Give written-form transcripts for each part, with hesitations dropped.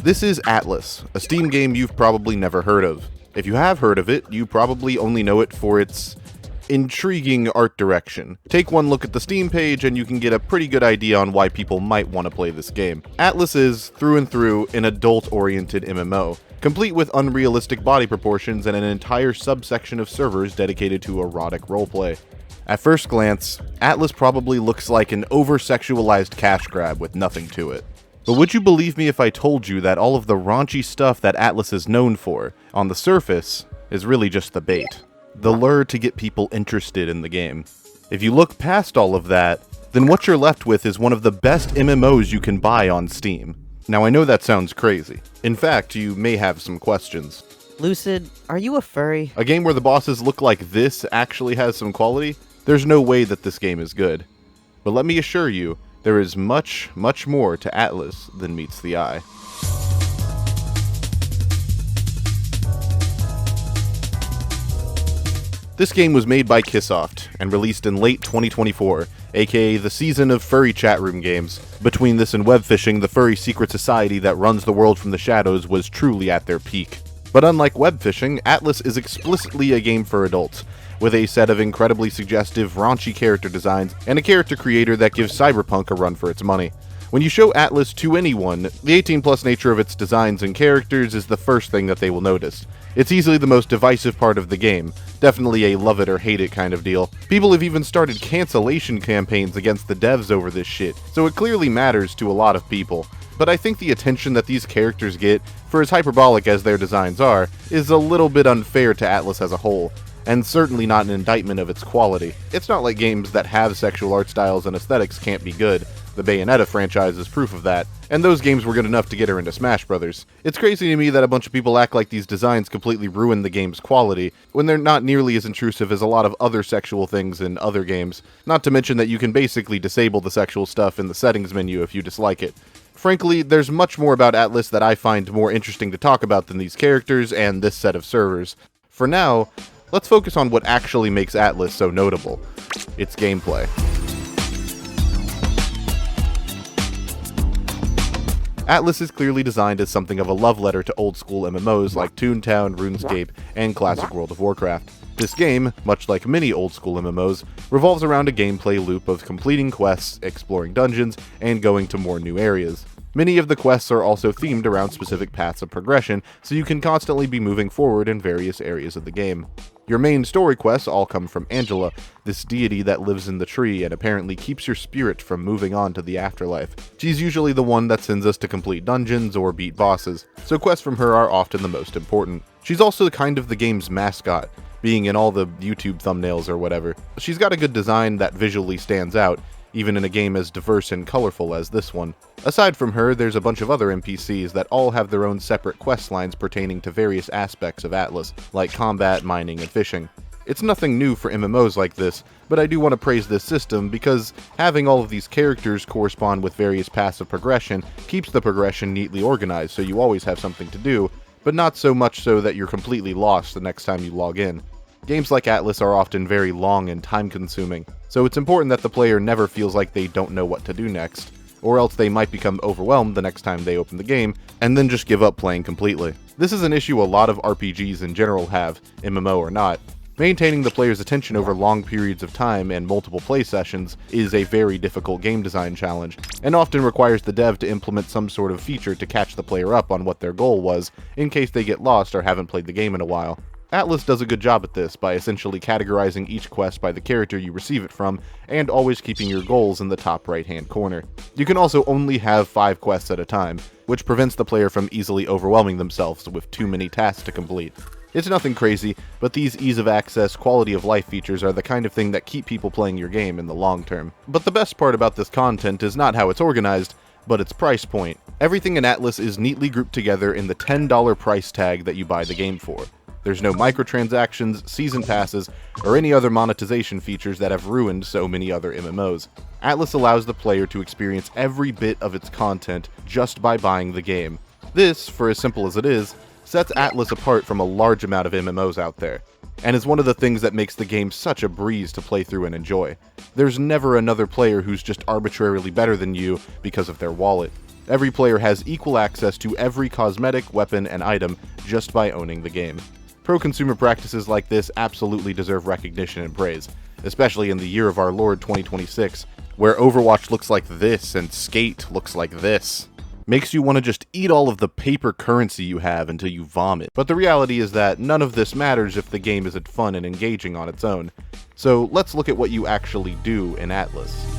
This is ATLYSS, a Steam game you've probably never heard of. If you have heard of it, you probably only know it for its intriguing art direction. Take one look at the Steam page and you can get a pretty good idea on why people might want to play this game. ATLYSS is, through and through, an adult-oriented MMO, complete with unrealistic body proportions and an entire subsection of servers dedicated to erotic roleplay. At first glance, ATLYSS probably looks like an over-sexualized cash grab with nothing to it. But would you believe me if I told you that all of the raunchy stuff that ATLYSS is known for, on the surface, is really just the bait? The lure to get people interested in the game. If you look past all of that, then what you're left with is one of the best MMOs you can buy on Steam. Now I know that sounds crazy. In fact, you may have some questions. Lucid, are you a furry? A game where the bosses look like this actually has some quality? There's no way that this game is good. But let me assure you, there is much, much more to ATLYSS than meets the eye. This game was made by Kissoft and released in late 2024, aka the season of furry chatroom games. Between this and webfishing, the furry secret society that runs the world from the shadows was truly at their peak. But unlike webfishing, ATLYSS is explicitly a game for adults, with a set of incredibly suggestive, raunchy character designs, and a character creator that gives cyberpunk a run for its money. When you show ATLYSS to anyone, the 18+ nature of its designs and characters is the first thing that they will notice. It's easily the most divisive part of the game, definitely a love it or hate it kind of deal. People have even started cancellation campaigns against the devs over this shit, so it clearly matters to a lot of people. But I think the attention that these characters get, for as hyperbolic as their designs are, is a little bit unfair to ATLYSS as a whole, and certainly not an indictment of its quality. It's not like games that have sexual art styles and aesthetics can't be good. The Bayonetta franchise is proof of that, and those games were good enough to get her into Smash Brothers. It's crazy to me that a bunch of people act like these designs completely ruin the game's quality, when they're not nearly as intrusive as a lot of other sexual things in other games, not to mention that you can basically disable the sexual stuff in the settings menu if you dislike it. Frankly, there's much more about ATLYSS that I find more interesting to talk about than these characters and this set of servers. For now, let's focus on what actually makes ATLYSS so notable: its gameplay. ATLYSS is clearly designed as something of a love letter to old-school MMOs like Toontown, RuneScape, and classic World of Warcraft. This game, much like many old-school MMOs, revolves around a gameplay loop of completing quests, exploring dungeons, and going to more new areas. Many of the quests are also themed around specific paths of progression, so you can constantly be moving forward in various areas of the game. Your main story quests all come from Angela, this deity that lives in the tree and apparently keeps your spirit from moving on to the afterlife. She's usually the one that sends us to complete dungeons or beat bosses, so quests from her are often the most important. She's also kind of the game's mascot, being in all the YouTube thumbnails or whatever. She's got a good design that visually stands out, even in a game as diverse and colorful as this one. Aside from her, there's a bunch of other NPCs that all have their own separate quest lines pertaining to various aspects of ATLYSS, like combat, mining, and fishing. It's nothing new for MMOs like this, but I do want to praise this system because having all of these characters correspond with various paths of progression keeps the progression neatly organized so you always have something to do, but not so much so that you're completely lost the next time you log in. Games like ATLYSS are often very long and time-consuming, so it's important that the player never feels like they don't know what to do next, or else they might become overwhelmed the next time they open the game, and then just give up playing completely. This is an issue a lot of RPGs in general have, MMO or not. Maintaining the player's attention over long periods of time and multiple play sessions is a very difficult game design challenge, and often requires the dev to implement some sort of feature to catch the player up on what their goal was, in case they get lost or haven't played the game in a while. ATLYSS does a good job at this by essentially categorizing each quest by the character you receive it from, and always keeping your goals in the top right-hand corner. You can also only have 5 quests at a time, which prevents the player from easily overwhelming themselves with too many tasks to complete. It's nothing crazy, but these ease of access, quality of life features are the kind of thing that keep people playing your game in the long term. But the best part about this content is not how it's organized, but its price point. Everything in ATLYSS is neatly grouped together in the $10 price tag that you buy the game for. There's no microtransactions, season passes, or any other monetization features that have ruined so many other MMOs. ATLYSS allows the player to experience every bit of its content just by buying the game. This, for as simple as it is, sets ATLYSS apart from a large amount of MMOs out there, and is one of the things that makes the game such a breeze to play through and enjoy. There's never another player who's just arbitrarily better than you because of their wallet. Every player has equal access to every cosmetic, weapon, and item just by owning the game. Pro-consumer practices like this absolutely deserve recognition and praise, especially in the year of our Lord 2026, where Overwatch looks like this and Skate looks like this. Makes you want to just eat all of the paper currency you have until you vomit. But the reality is that none of this matters if the game isn't fun and engaging on its own. So let's look at what you actually do in ATLYSS.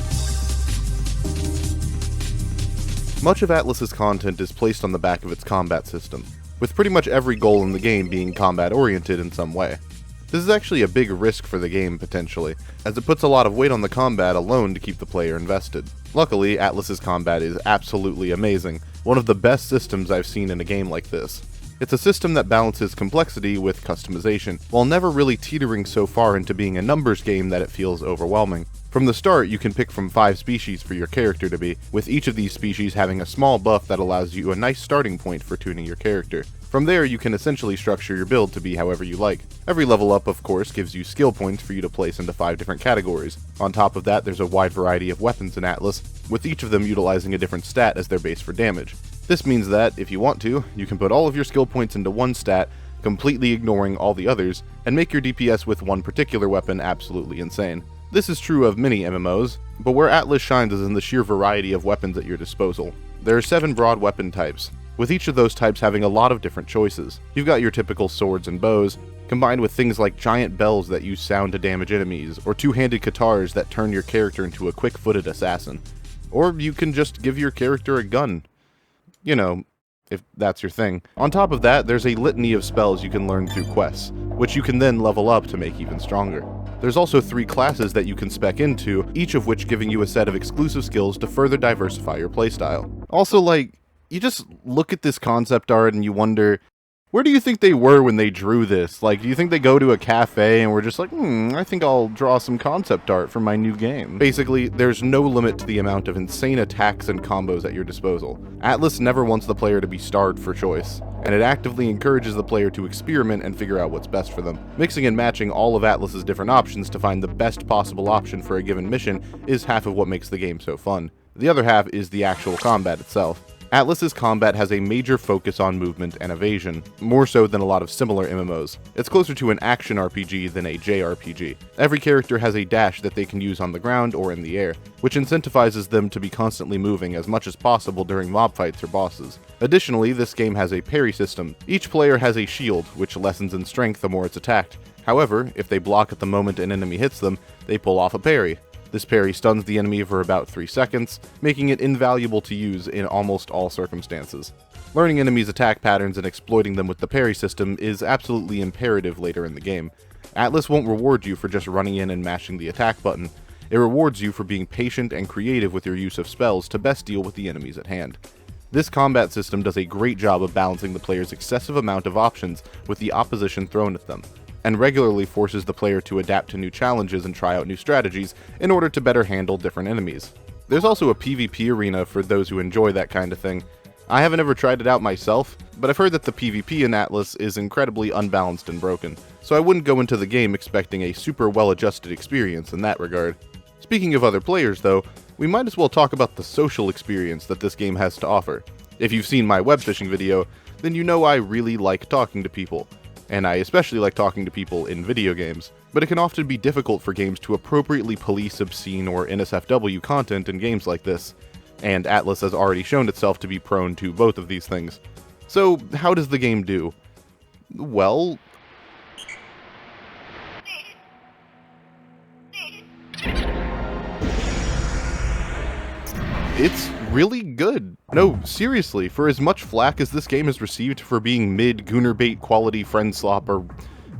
Much of ATLYSS's content is placed on the back of its combat system, with pretty much every goal in the game being combat-oriented in some way. This is actually a big risk for the game, potentially, as it puts a lot of weight on the combat alone to keep the player invested. Luckily, ATLYSS's combat is absolutely amazing, one of the best systems I've seen in a game like this. It's a system that balances complexity with customization, while never really teetering so far into being a numbers game that it feels overwhelming. From the start, you can pick from 5 species for your character to be, with each of these species having a small buff that allows you a nice starting point for tuning your character. From there, you can essentially structure your build to be however you like. Every level up, of course, gives you skill points for you to place into 5 different categories. On top of that, there's a wide variety of weapons in ATLYSS, with each of them utilizing a different stat as their base for damage. This means that, if you want to, you can put all of your skill points into one stat, completely ignoring all the others, and make your DPS with one particular weapon absolutely insane. This is true of many MMOs, but where ATLYSS shines is in the sheer variety of weapons at your disposal. There are 7 broad weapon types, with each of those types having a lot of different choices. You've got your typical swords and bows, combined with things like giant bells that use sound to damage enemies, or two-handed katars that turn your character into a quick-footed assassin. Or you can just give your character a gun. You know, if that's your thing. On top of that, there's a litany of spells you can learn through quests, which you can then level up to make even stronger. There's also 3 classes that you can spec into, each of which giving you a set of exclusive skills to further diversify your playstyle. Also, you just look at this concept art and you wonder, where do you think they were when they drew this? Do you think they go to a cafe and were just like, I think I'll draw some concept art for my new game? Basically, there's no limit to the amount of insane attacks and combos at your disposal. ATLYSS never wants the player to be starved for choice, and it actively encourages the player to experiment and figure out what's best for them. Mixing and matching all of ATLYSS's different options to find the best possible option for a given mission is half of what makes the game so fun. The other half is the actual combat itself. ATLYSS's combat has a major focus on movement and evasion, more so than a lot of similar MMOs. It's closer to an action RPG than a JRPG. Every character has a dash that they can use on the ground or in the air, which incentivizes them to be constantly moving as much as possible during mob fights or bosses. Additionally, this game has a parry system. Each player has a shield, which lessens in strength the more it's attacked. However, if they block at the moment an enemy hits them, they pull off a parry. This parry stuns the enemy for about 3 seconds, making it invaluable to use in almost all circumstances. Learning enemies' attack patterns and exploiting them with the parry system is absolutely imperative later in the game. ATLYSS won't reward you for just running in and mashing the attack button. It rewards you for being patient and creative with your use of spells to best deal with the enemies at hand. This combat system does a great job of balancing the player's excessive amount of options with the opposition thrown at them, and regularly forces the player to adapt to new challenges and try out new strategies in order to better handle different enemies. There's also a PvP arena for those who enjoy that kind of thing. I haven't ever tried it out myself, but I've heard that the PvP in ATLYSS is incredibly unbalanced and broken, so I wouldn't go into the game expecting a super well-adjusted experience in that regard. Speaking of other players though, we might as well talk about the social experience that this game has to offer. If you've seen my webfishing video, then you know I really like talking to people. And I especially like talking to people in video games, but it can often be difficult for games to appropriately police obscene or NSFW content in games like this, and ATLYSS has already shown itself to be prone to both of these things. So, how does the game do? Well, it's really good. No, seriously, for as much flack as this game has received for being mid-goonerbait quality friend slop or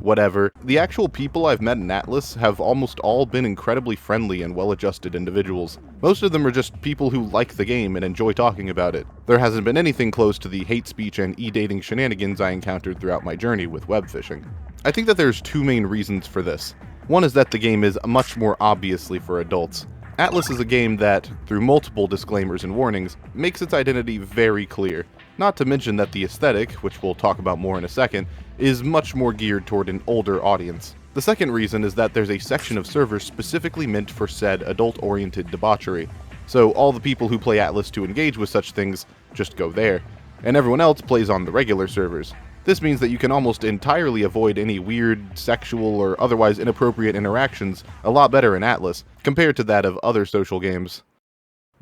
whatever, the actual people I've met in ATLYSS have almost all been incredibly friendly and well-adjusted individuals. Most of them are just people who like the game and enjoy talking about it. There hasn't been anything close to the hate speech and e-dating shenanigans I encountered throughout my journey with web fishing. I think that there's 2 main reasons for this. One is that the game is much more obviously for adults. ATLYSS is a game that, through multiple disclaimers and warnings, makes its identity very clear. Not to mention that the aesthetic, which we'll talk about more in a second, is much more geared toward an older audience. The second reason is that there's a section of servers specifically meant for said adult-oriented debauchery. So all the people who play ATLYSS to engage with such things just go there, and everyone else plays on the regular servers. This means that you can almost entirely avoid any weird, sexual, or otherwise inappropriate interactions a lot better in ATLYSS, compared to that of other social games.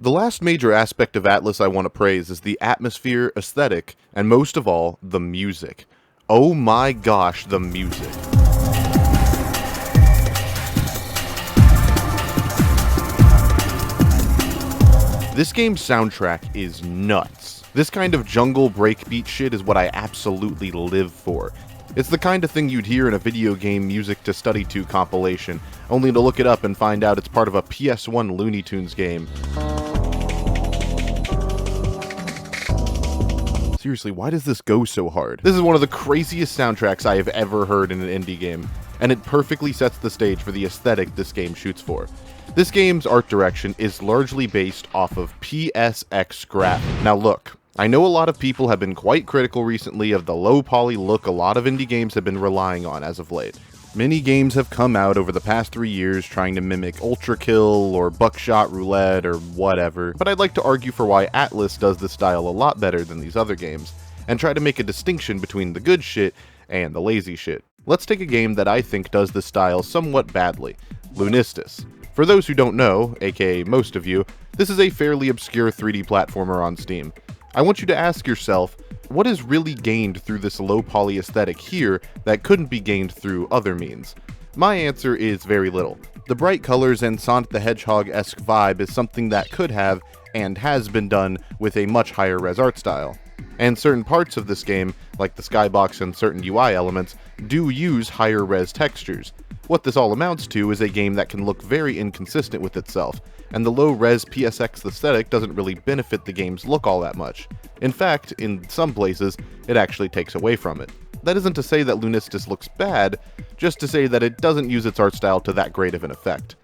The last major aspect of ATLYSS I want to praise is the atmosphere, aesthetic, and most of all, the music. Oh my gosh, the music. This game's soundtrack is nuts. This kind of jungle breakbeat shit is what I absolutely live for. It's the kind of thing you'd hear in a video game music to study to compilation, only to look it up and find out it's part of a PS1 Looney Tunes game. Seriously, why does this go so hard? This is one of the craziest soundtracks I have ever heard in an indie game, and it perfectly sets the stage for the aesthetic this game shoots for. This game's art direction is largely based off of PSX graphics. Now look, I know a lot of people have been quite critical recently of the low poly look a lot of indie games have been relying on as of late. Many games have come out over the past 3 years trying to mimic Ultra Kill or Buckshot Roulette or whatever, but I'd like to argue for why ATLYSS does this style a lot better than these other games, and try to make a distinction between the good shit and the lazy shit. Let's take a game that I think does this style somewhat badly, Lunistis. For those who don't know, aka most of you, this is a fairly obscure 3D platformer on Steam. I want you to ask yourself, what is really gained through this low poly aesthetic here that couldn't be gained through other means? My answer is very little. The bright colors and Sonic the Hedgehog-esque vibe is something that could have, and has been done, with a much higher res art style. And certain parts of this game, like the skybox and certain UI elements, do use higher res textures. What this all amounts to is a game that can look very inconsistent with itself, and the low-res PSX aesthetic doesn't really benefit the game's look all that much. In fact, in some places, it actually takes away from it. That isn't to say that Lunistis looks bad, just to say that it doesn't use its art style to that great of an effect.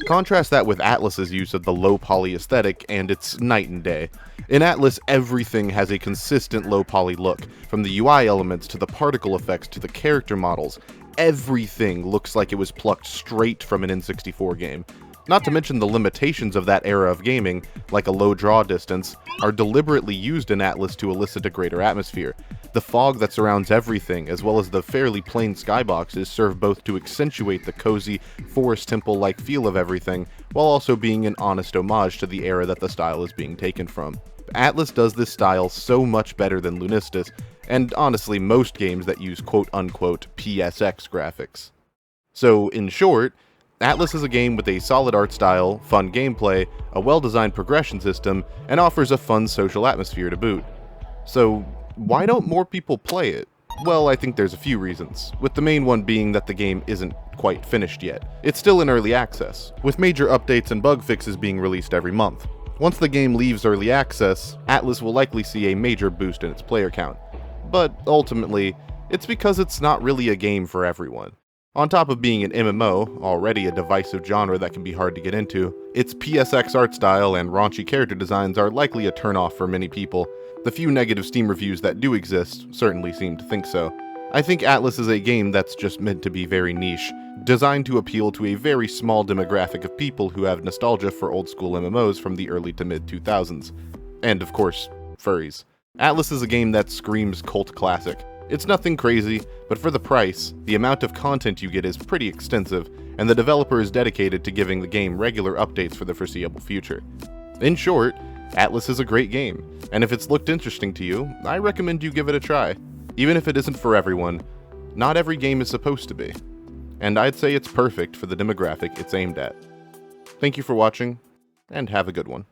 Contrast that with ATLYSS's use of the low-poly aesthetic, and it's night and day. In ATLYSS, everything has a consistent low-poly look, from the UI elements to the particle effects to the character models. Everything looks like it was plucked straight from an N64 game. Not to mention the limitations of that era of gaming, like a low draw distance, are deliberately used in ATLYSS to elicit a greater atmosphere. The fog that surrounds everything, as well as the fairly plain skyboxes, serve both to accentuate the cozy, forest temple-like feel of everything, while also being an honest homage to the era that the style is being taken from. ATLYSS does this style so much better than Lunistis, and honestly most games that use quote-unquote PSX graphics. So, in short, ATLYSS is a game with a solid art style, fun gameplay, a well-designed progression system, and offers a fun social atmosphere to boot. So, why don't more people play it? Well, I think there's a few reasons, with the main one being that the game isn't quite finished yet. It's still in early access, with major updates and bug fixes being released every month. Once the game leaves early access, ATLYSS will likely see a major boost in its player count. But ultimately, it's because it's not really a game for everyone. On top of being an MMO, already a divisive genre that can be hard to get into, its PSX art style and raunchy character designs are likely a turnoff for many people. The few negative Steam reviews that do exist certainly seem to think so. I think ATLYSS is a game that's just meant to be very niche, designed to appeal to a very small demographic of people who have nostalgia for old school MMOs from the early to mid 2000s. And of course, furries. ATLYSS is a game that screams cult classic. It's nothing crazy, but for the price, the amount of content you get is pretty extensive, and the developer is dedicated to giving the game regular updates for the foreseeable future. In short, ATLYSS is a great game, and if it's looked interesting to you, I recommend you give it a try. Even if it isn't for everyone, not every game is supposed to be. And I'd say it's perfect for the demographic it's aimed at. Thank you for watching, and have a good one.